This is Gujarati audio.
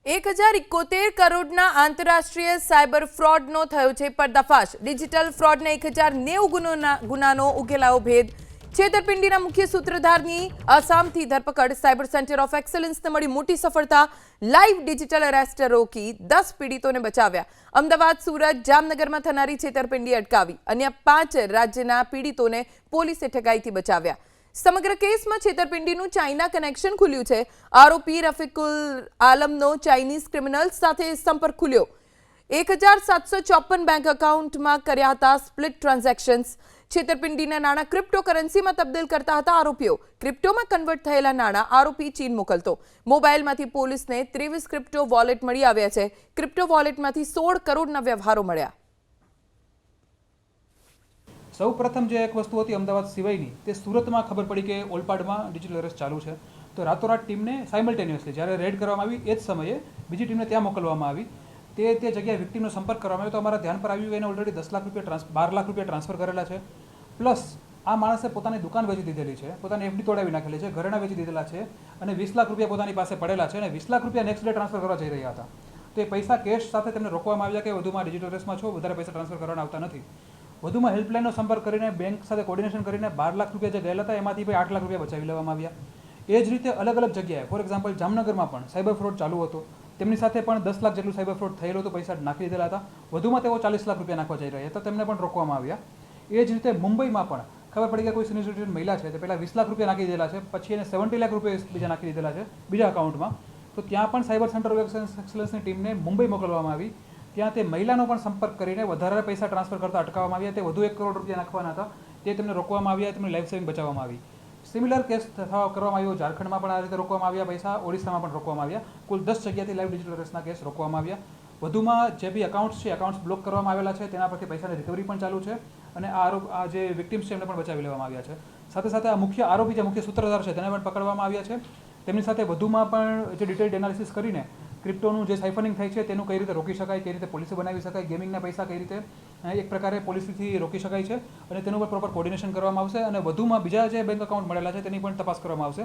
1071 કરોડના આંતરરાષ્ટ્રીય સાયબર ફ્રોડનો થયો છે પર્દાફાશ। ડિજિટલ ફ્રોડના 1090 ગુનાનો ઉકેલાયો ભેદ। છેતરપિંડીના મુખ્ય સૂત્રધારની આસામથી ધરપકડ। સાયબર સેન્ટર ઓફ એક્સલન્સને મળી મોટી સફળતા। લાઈવ ડિજિટલ અરેસ્ટ રોકી 10 પીડિતોને બચાવ્યા। અમદાવાદ, સુરત, જામનગરમાં થનારી છેતરપિંડી અટકાવી। અન્ય 5 રાજ્યના પીડિતોને પોલીસે ઠગાઈથી બચાવ્યા। સમગ્ર કેસમાં છેતરપિંડીનું ચાઇના કનેક્શન ખુલ્યું છે। આરોપી રફીકુલ આલમનો ચાઇનીઝ ક્રિમિનલ્સ સાથે સંપર્ક ખુલ્યો। 1754 બેંક એકાઉન્ટમાં કર્યા હતા સ્પ્લિટ ટ્રાન્ઝેક્શન્સ। છેતરપિંડીના નાણાં ક્રિપ્ટોકરન્સીમાં તબદીલ કરતા હતા આરોપીઓ। ક્રિપ્ટોમાં કન્વર્ટ થયેલા નાણાં આરોપી ચીન મોકલતો। મોબાઈલમાંથી પોલીસને 23 ક્રિપ્ટો વોલેટ મળી આવ્યા છે। ક્રિપ્ટો વોલેટમાંથી 16 કરોડના વ્યવહારો મળ્યા। સૌ પ્રથમ જે એક વસ્તુ હતી અમદાવાદ સિવાયની, તે સુરતમાં ખબર પડી કે ઓલપાડમાં ડિજિટલ અરેસ્ટ ચાલુ છે। તો રાતોરાત ટીમને સાયમલ્ટેનિયસલી જ્યારે રેડ કરવામાં આવી એ જ સમયે બીજી ટીમને ત્યાં મોકલવામાં આવી। તે જગ્યાએ વિક્ટીમનો સંપર્ક કરવામાં આવ્યો તો અમારા ધ્યાન પર આવ્યું એને ઓલરેડી 10 લાખ રૂપિયા 12 લાખ રૂપિયા ટ્રાન્સફર કરેલા છે। પ્લસ આ માણસે પોતાની દુકાન વેચી દીધેલી છે, પોતાની એફડી તોડાવી નાખેલી છે, ઘરેણાં વેચી દીધેલા છે અને 20 લાખ રૂપિયા પોતાની પાસે પડેલા છે અને 20 લાખ રૂપિયા નેક્સ્ટ ડે ટ્રાન્સફર કરવા જઈ રહ્યા હતા। તો એ પૈસા કેશ સાથે તેમને રોકવામાં આવ્યા કે વધુમાં ડિજિટલ અરેસ્ટમાં છો, વધારે પૈસા ટ્રાન્સફર કરવાના આવતા નથી। વધુમાં હેલ્પલાઇનનો સંપર્ક કરીને બેંક સાથે કોર્ડિનેશન કરીને 12 લાખ રૂપિયા જે ગયેલા હતા એમાંથી ભાઈ 8 લાખ રૂપિયા બચાવી લેવામાં આવ્યા। એ જ રીતે અલગ અલગ જગ્યાએ ફોર એક્ઝામ્પલ જામનગરમાં પણ સાયબર ફ્રોડ ચાલુ હતો, તેમની સાથે પણ 10 લાખ જેટલું સાયબર ફ્રોડ થયેલું હતું, પૈસા નાખી દીધેલા હતા। વધુમાં તેઓ 40 લાખ રૂપિયા નાખવા જઈ રહ્યા હતા, તેમને પણ રોકવામાં આવ્યા। એ જ રીતે મુંબઈમાં પણ ખબર પડી કે કોઈ સિનિયર સિટીઝન મહિલા છે તે પહેલાં 20 લાખ રૂપિયા નાખી દીધેલા છે, પછી એને 70 લાખ રૂપિયા બીજા નાખી દીધેલા છે બીજા અકાઉન્ટમાં। તો ત્યાં પણ સાયબર સેન્ટર ઓફ એક્સલન્સની ટીમને મુંબઈ મોકલવામાં આવી। ત્યાં તે મહિલાનો પણ સંપર્ક કરીને વધારે પૈસા ટ્રાન્સફર કરતા અટકાવવામાં આવ્યા। તે વધુ 1 કરોડ રૂપિયા નાખવાના હતા, તે તેમને રોકવામાં આવ્યા, તેમની લાઈફ સેવિંગ બચાવવામાં આવી। સિમિલર કેસ કરવામાં આવ્યો ઝારખંડમાં પણ આ રીતે રોકવામાં આવ્યા પૈસા, ઓડિશામાં પણ રોકવામાં આવ્યા। કુલ 10 જગ્યાથી લાઈવ ડિજિટલ અરેસ્ટના કેસ રોકવામાં આવ્યા। વધુમાં જે બી એકાઉન્ટ્સ છે, એકાઉન્ટ્સ બ્લોક કરવામાં આવેલા છે, તેના પરથી પૈસાની રિકવરી પણ ચાલુ છે અને આ જે વિક્ટિમ્સ છે એમને પણ બચાવી લેવામાં આવ્યા છે। સાથે સાથે આ મુખ્ય આરોપી જે મુખ્ય સૂત્રધાર છે તેને પણ પકડવામાં આવ્યા છે। તેમની સાથે વધુમાં પણ જે ડિટેલ્ડ એનાલિસિસ કરીને ક્રિપ્ટોનું જે સાઇફનિંગ થાય છે તેનું કઈ રીતે રોકી શકાય, કઈ રીતે પોલિસી બનાવી શકાય, ગેમિંગના પૈસા કઈ રીતે એક પ્રકારે પોલિસીથી રોકી શકાય છે અને તેનું પર પ્રોપર કોર્ડિનેશન કરવામાં આવશે અને વધુમાં બીજા જે બેંક એકાઉન્ટ મળેલા છે તેની પણ તપાસ કરવામાં આવશે।